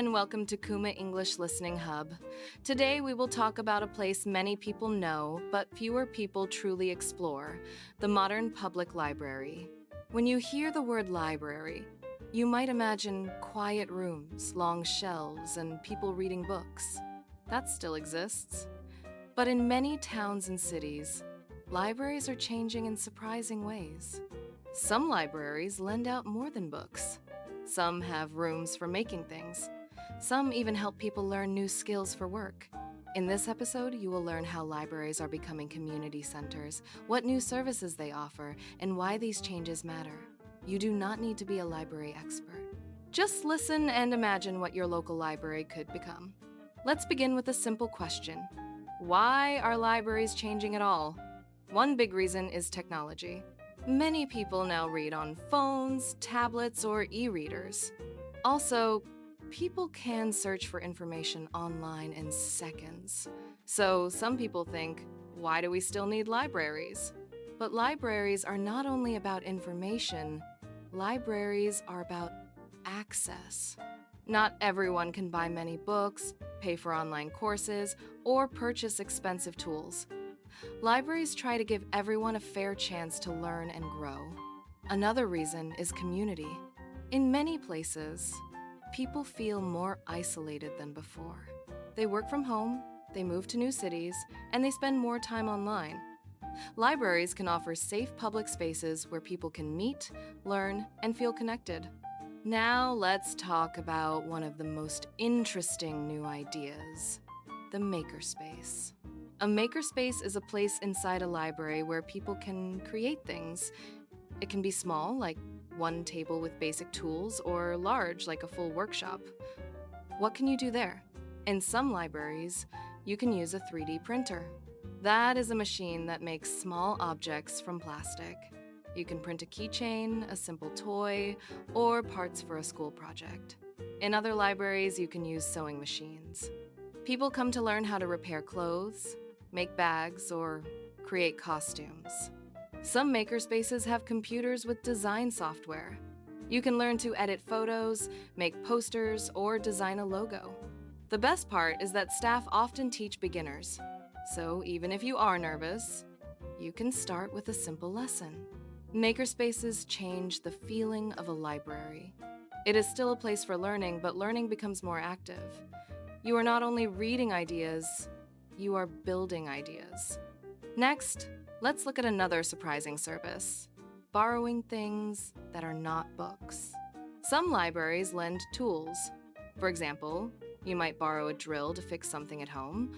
and welcome to Kuma English Listening Hub. Today we will talk about a place many people know, but fewer people truly explore, the modern public library. When you hear the word library, you might imagine quiet rooms, long shelves, and people reading books. That still exists. But in many towns and cities, libraries are changing in surprising ways. Some libraries lend out more than books. Some have rooms for making things. Some even help people learn new skills for work. In this episode, you will learn how libraries are becoming community centers, what new services they offer, and why these changes matter. You do not need to be a library expert. Just listen and imagine what your local library could become. Let's begin with a simple question. Why are libraries changing at all? One big reason is technology. Many people now read on phones, tablets, or e-readers. Also, people can search for information online in seconds. So some people think, why do we still need libraries? But libraries are not only about information, libraries are about access. Not everyone can buy many books, pay for online courses, or purchase expensive tools. Libraries try to give everyone a fair chance to learn and grow. Another reason is community. In many places, people feel more isolated than before. They work from home, they move to new cities, and they spend more time online. Libraries can offer safe public spaces where people can meet, learn, and feel connected. Now let's talk about one of the most interesting new ideas, the makerspace. A makerspace is a place inside a library where people can create things. It can be small, like one table with basic tools, or large, like a full workshop. What can you do there? In some libraries, you can use a 3D printer. That is a machine that makes small objects from plastic. You can print a keychain, a simple toy, or parts for a school project. In other libraries, you can use sewing machines. People come to learn how to repair clothes, make bags, or create costumes. Some makerspaces have computers with design software. You can learn to edit photos, make posters, or design a logo. The best part is that staff often teach beginners. So even if you are nervous, you can start with a simple lesson. Makerspaces change the feeling of a library. It is still a place for learning, but learning becomes more active. You are not only reading ideas, you are building ideas. Next, let's look at another surprising service: borrowing things that are not books. Some libraries lend tools. For example, you might borrow a drill to fix something at home,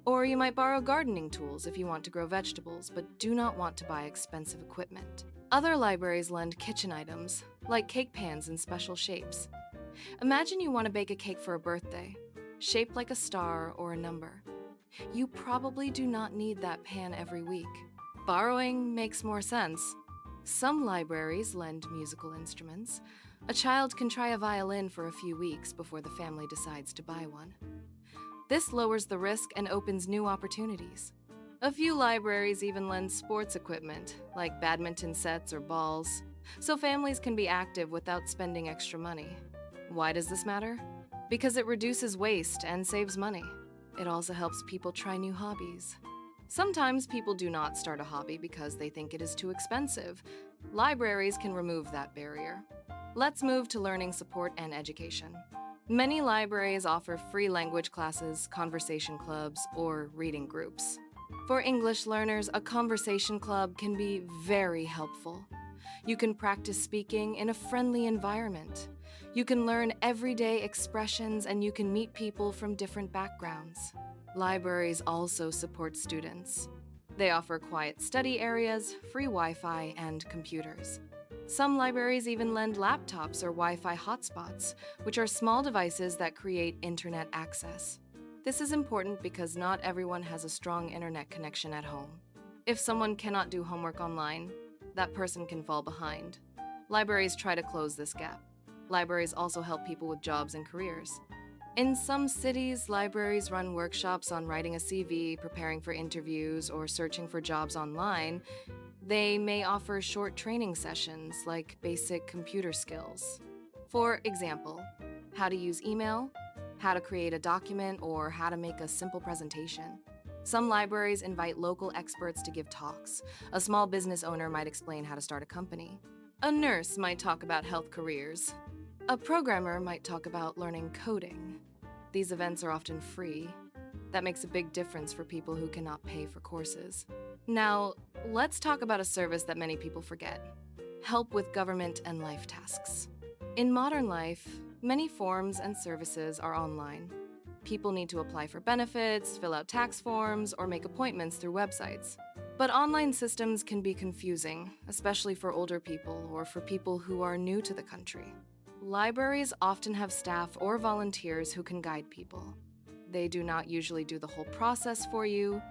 or you might borrow gardening tools if you want to grow vegetables but do not want to buy expensive equipment. Other libraries lend kitchen items, like cake pans in special shapes. Imagine you want to bake a cake for a birthday, shaped like a star or a number. You probably do not need that pan every week. Borrowing makes more sense. Some libraries lend musical instruments. A child can try a violin for a few weeks before the family decides to buy one. This lowers the risk and opens new opportunities. A few libraries even lend sports equipment, like badminton sets or balls, so families can be active without spending extra money. Why does this matter? Because it reduces waste and saves money. It also helps people try new hobbies. Sometimes people do not start a hobby because they think it is too expensive. Libraries can remove that barrier. Let's move to learning support and education. Many libraries offer free language classes, conversation clubs, or reading groups. For English learners, a conversation club can be very helpful. You can practice speaking in a friendly environment. You can learn everyday expressions, and you can meet people from different backgrounds. Libraries also support students. They offer quiet study areas, free Wi-Fi, and computers. Some libraries even lend laptops or Wi-Fi hotspots, which are small devices that create internet access. This is important because not everyone has a strong internet connection at home. If someone cannot do homework online, that person can fall behind. Libraries try to close this gap. Libraries also help people with jobs and careers. In some cities, libraries run workshops on writing a CV, preparing for interviews, or searching for jobs online. They may offer short training sessions like basic computer skills. For example, how to use email, how to create a document, or how to make a simple presentation. Some libraries invite local experts to give talks. A small business owner might explain how to start a company. A nurse might talk about health careers. A programmer might talk about learning coding. These events are often free. That makes a big difference for people who cannot pay for courses. Now, let's talk about a service that many people forget: help with government and life tasks. In modern life, many forms and services are online. People need to apply for benefits, fill out tax forms, or make appointments through websites. But online systems can be confusing, especially for older people or for people who are new to the country. Libraries often have staff or volunteers who can guide people. They do not usually do the whole process for you,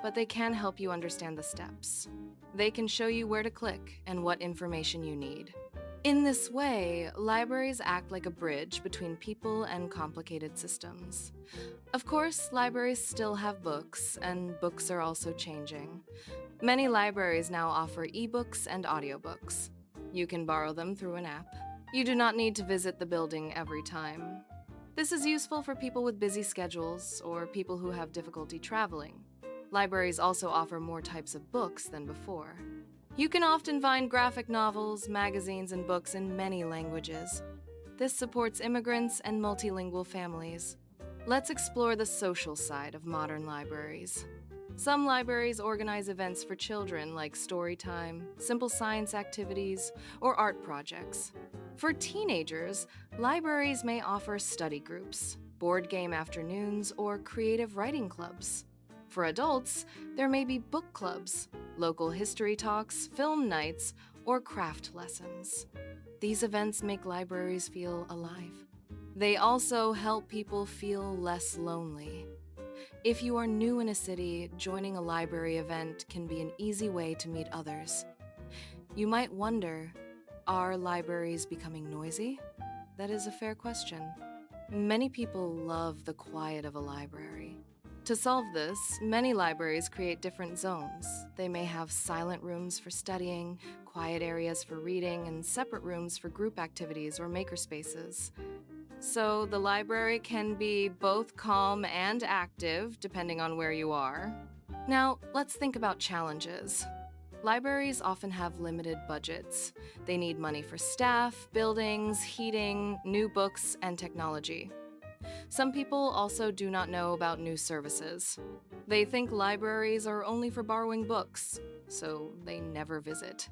but they can help you understand the steps. They can show you where to click and what information you need. In this way, libraries act like a bridge between people and complicated systems. Of course, libraries still have books, and books are also changing. Many libraries now offer ebooks and audiobooks. You can borrow them through an app. You do not need to visit the building every time. This is useful for people with busy schedules or people who have difficulty traveling. Libraries also offer more types of books than before. You can often find graphic novels, magazines, and books in many languages. This supports immigrants and multilingual families. Let's explore the social side of modern libraries. Some libraries organize events for children like story time, simple science activities, or art projects. For teenagers, libraries may offer study groups, board game afternoons, or creative writing clubs. For adults, there may be book clubs, local history talks, film nights, or craft lessons. These events make libraries feel alive. They also help people feel less lonely. If you are new in a city, joining a library event can be an easy way to meet others. You might wonder, are libraries becoming noisy? That is a fair question. Many people love the quiet of a library. To solve this, many libraries create different zones. They may have silent rooms for studying, quiet areas for reading, and separate rooms for group activities or makerspaces. So the library can be both calm and active, depending on where you are. Now, let's think about challenges. Libraries often have limited budgets. They need money for staff, buildings, heating, new books, and technology. Some people also do not know about new services. They think libraries are only for borrowing books, so they never visit.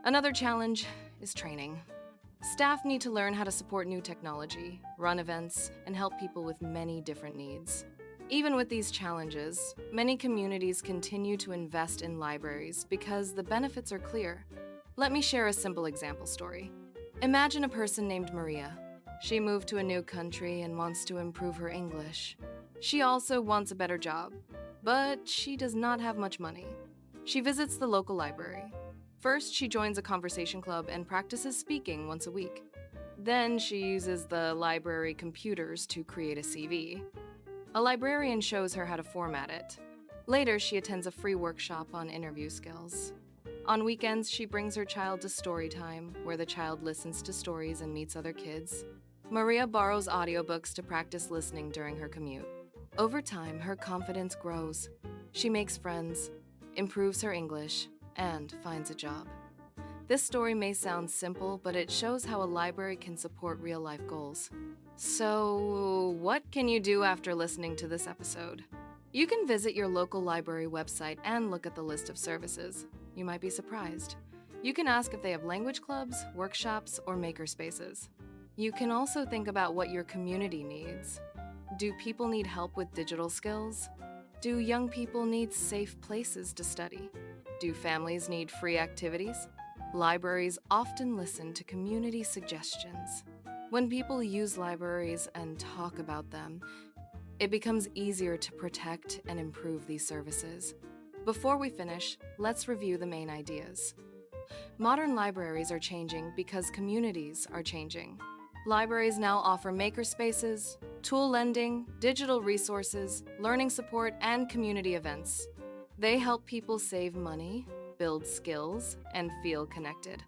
Another challenge is training. Staff need to learn how to support new technology, run events, and help people with many different needs. Even with these challenges, many communities continue to invest in libraries because the benefits are clear. Let me share a simple example story. Imagine a person named Maria. She moved to a new country and wants to improve her English. She also wants a better job, but she does not have much money. She visits the local library. First, she joins a conversation club and practices speaking once a week. Then she uses the library computers to create a CV. A librarian shows her how to format it. Later, she attends a free workshop on interview skills. On weekends, she brings her child to story time, where the child listens to stories and meets other kids. Maria borrows audiobooks to practice listening during her commute. Over time, her confidence grows. She makes friends, improves her English, and finds a job. This story may sound simple, but it shows how a library can support real-life goals. So, what can you do after listening to this episode? You can visit your local library website and look at the list of services. You might be surprised. You can ask if they have language clubs, workshops, or makerspaces. You can also think about what your community needs. Do people need help with digital skills? Do young people need safe places to study? Do families need free activities? Libraries often listen to community suggestions. When people use libraries and talk about them, it becomes easier to protect and improve these services. Before we finish, let's review the main ideas. Modern libraries are changing because communities are changing. Libraries now offer makerspaces, tool lending, digital resources, learning support, and community events. They help people save money, build skills, and feel connected.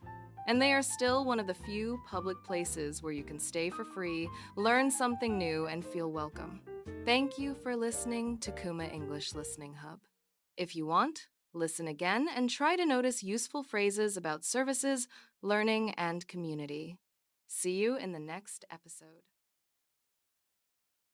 And they are still one of the few public places where you can stay for free, learn something new, and feel welcome. Thank you for listening to Kuma English Listening Hub. If you want, listen again and try to notice useful phrases about services, learning, and community. See you in the next episode.